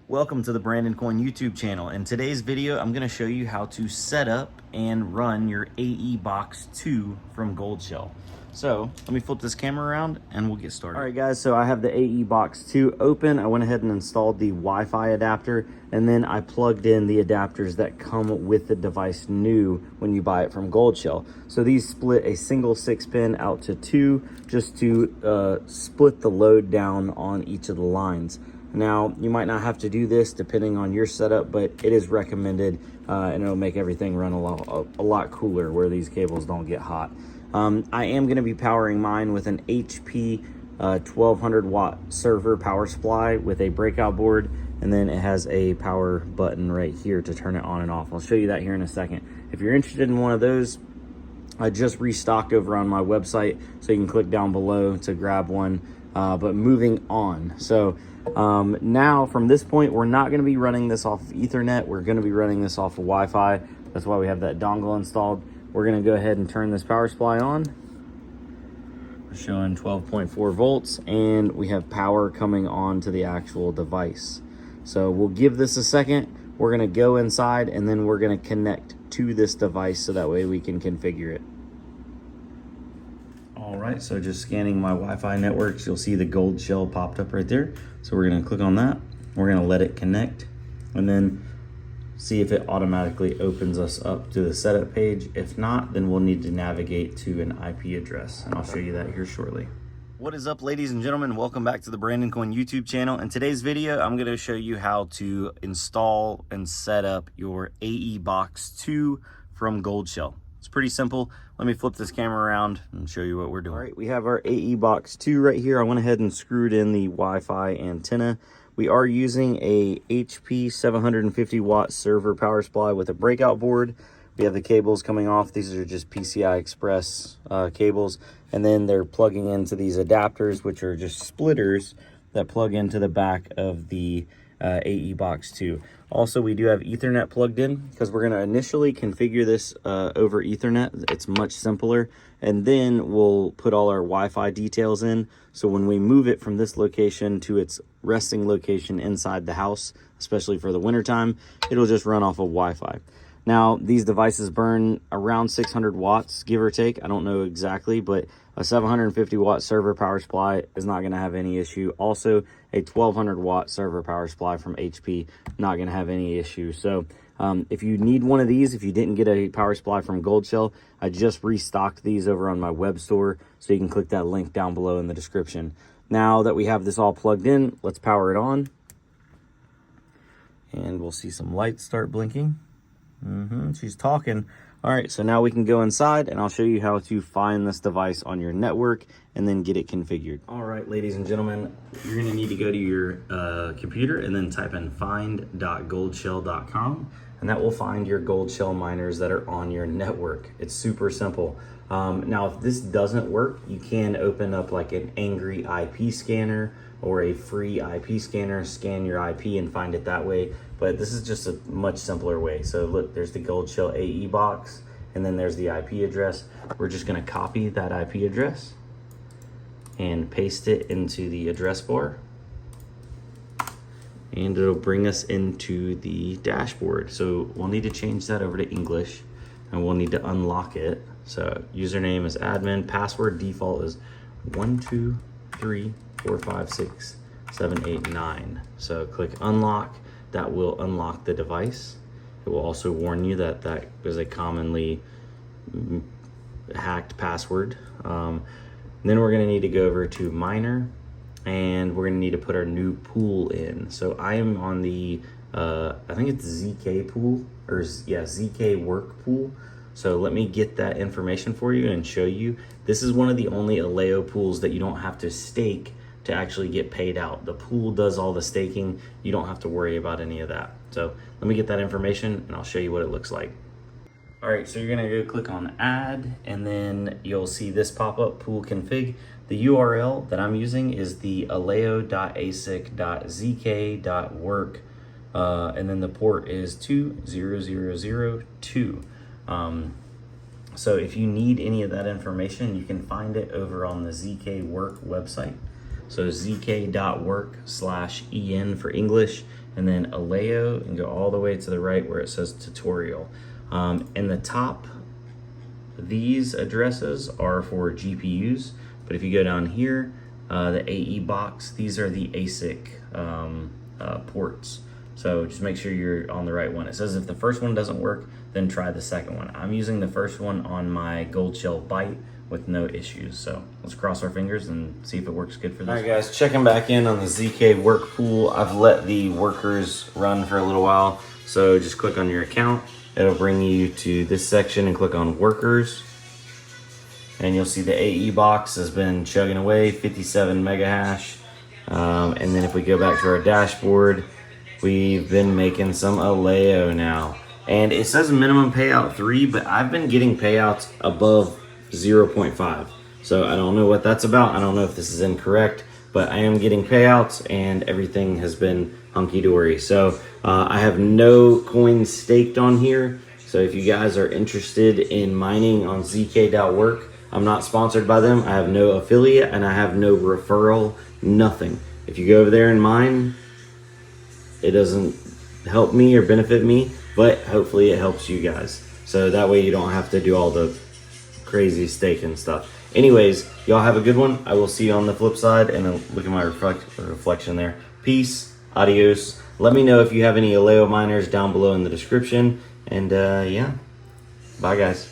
Welcome to the Brandon Coin YouTube channel. In today's video, I'm going to show you how to set up and run your AE Box 2 from Gold Shell. So let me flip this camera around and we'll get started. All right guys, so I have the AE Box 2 open. I went ahead and installed the Wi-Fi adapter, and then I plugged in the adapters that come with the device new when you buy it from Gold Shell. So these split a single 6-pin out to 2 just to split the load down on each of the lines. Now, you might not have to do this depending on your setup, but it is recommended and it'll make everything run a lot cooler where these cables don't get hot. I am going to be powering mine with an HP 1200 watt server power supply with a breakout board, and then it has a power button right here to turn it on and off. I'll show you that here in a second. If you're interested in one of those, I just restocked over on my website, so you can click down below to grab one. But moving on, so now from this point, we're not going to be running this off of Ethernet. We're going to be running this off of Wi-Fi. That's why we have that dongle installed. We're going to go ahead and turn this power supply on. We're showing 12.4 volts, and we have power coming on to the actual device. So we'll give this a second. We're going to go inside, and then we're going to connect to this device so that way we can configure it. All right, so just scanning my Wi-Fi networks, you'll see the Gold Shell popped up right there. So we're gonna click on that. We're gonna let it connect and then see if it automatically opens us up to the setup page. If not, then we'll need to navigate to an IP address, and I'll show you that here shortly. What is up, ladies and gentlemen? Welcome back to the Brandon Coin YouTube channel. In today's video, I'm gonna show you how to install and set up your AE Box 2 from Gold Shell. It's pretty simple. Let me flip this camera around and show you what we're doing. All right, we have our AE Box 2 right here. I went ahead and screwed in the Wi-Fi antenna. We are using a HP 750 watt server power supply with a breakout board. We have the cables coming off. These are just PCI Express cables. And then they're plugging into these adapters, which are just splitters that plug into the back of the AE Box 2. Also, we do have Ethernet plugged in because we're going to initially configure this over Ethernet. It's much simpler, and then we'll put all our Wi-Fi details in. So when we move it from this location to its resting location inside the house, especially for the wintertime, it'll just run off of Wi-Fi. Now, these devices burn around 600 watts, give or take. I don't know exactly, but a 750 watt server power supply is not going to have any issue. Also, a 1200 watt server power supply from HP, not going to have any issue. So if you need one of these, if you didn't get a power supply from Gold Shell, I just restocked these over on my web store, so you can click that link down below in the description. Now that we have this all plugged in, let's power it on. And we'll see some lights start blinking. She's talking. All right, so now we can go inside and I'll show you how to find this device on your network and then get it configured. All right, ladies and gentlemen, you're gonna need to go to your computer and then type in find.goldshell.com, and that will find your Gold Shell miners that are on your network. It's super simple. Now, if this doesn't work, you can open up like an Angry IP scanner or a free IP scanner, scan your IP and find it that way. But this is just a much simpler way. So look, there's the Gold Shell AE box, and then there's the IP address. We're just gonna copy that IP address and paste it into the address bar. And it'll bring us into the dashboard. So we'll need to change that over to English, and we'll need to unlock it. So username is admin, password default is 123456789. So click unlock. That will unlock the device. It will also warn you that that is a commonly hacked password. Then we're gonna need to go over to miner, and we're gonna need to put our new pool in. So I am on the, I think it's ZK pool, or yeah, ZK work pool. So let me get that information for you and show you. This is one of the only Aleo pools that you don't have to stake to actually get paid out. The pool does all the staking. You don't have to worry about any of that. So let me get that information and I'll show you what it looks like. All right, so you're gonna go click on add, and then you'll see this pop up, pool config. The URL that I'm using is the aleo.asic.zk.work, and then the port is 20002. So if you need any of that information, you can find it over on the ZK Work website. So zk.work/en for English, and then Aleo, and go all the way to the right where it says tutorial. In the top, these addresses are for GPUs, but if you go down here, the AE box, these are the ASIC ports. So just make sure you're on the right one. It says if the first one doesn't work, then try the second one. I'm using the first one on my Gold Shell Byte with no issues. So let's cross our fingers and see if it works good for this. All right guys, checking back in on the ZK work pool. I've let the workers run for a little while. So just click on your account. It'll bring you to this section and click on workers. And you'll see the AE box has been chugging away, 57 mega hash. And then if we go back to our dashboard, we've been making some Aleo now. And it says minimum payout 3, but I've been getting payouts above 0.5. So I don't know what that's about. I don't know if this is incorrect, but I am getting payouts and everything has been hunky-dory. So I have no coins staked on here. So if you guys are interested in mining on zk.work, I'm not sponsored by them. I have no affiliate and I have no referral, nothing. If you go over there and mine, it doesn't help me or benefit me, but hopefully it helps you guys. So that way you don't have to do all the crazy staking stuff. Anyways, y'all have a good one. I will see you on the flip side, and look at my reflection there. Peace, adios. Let me know if you have any Aleo miners down below in the description. And yeah, bye guys.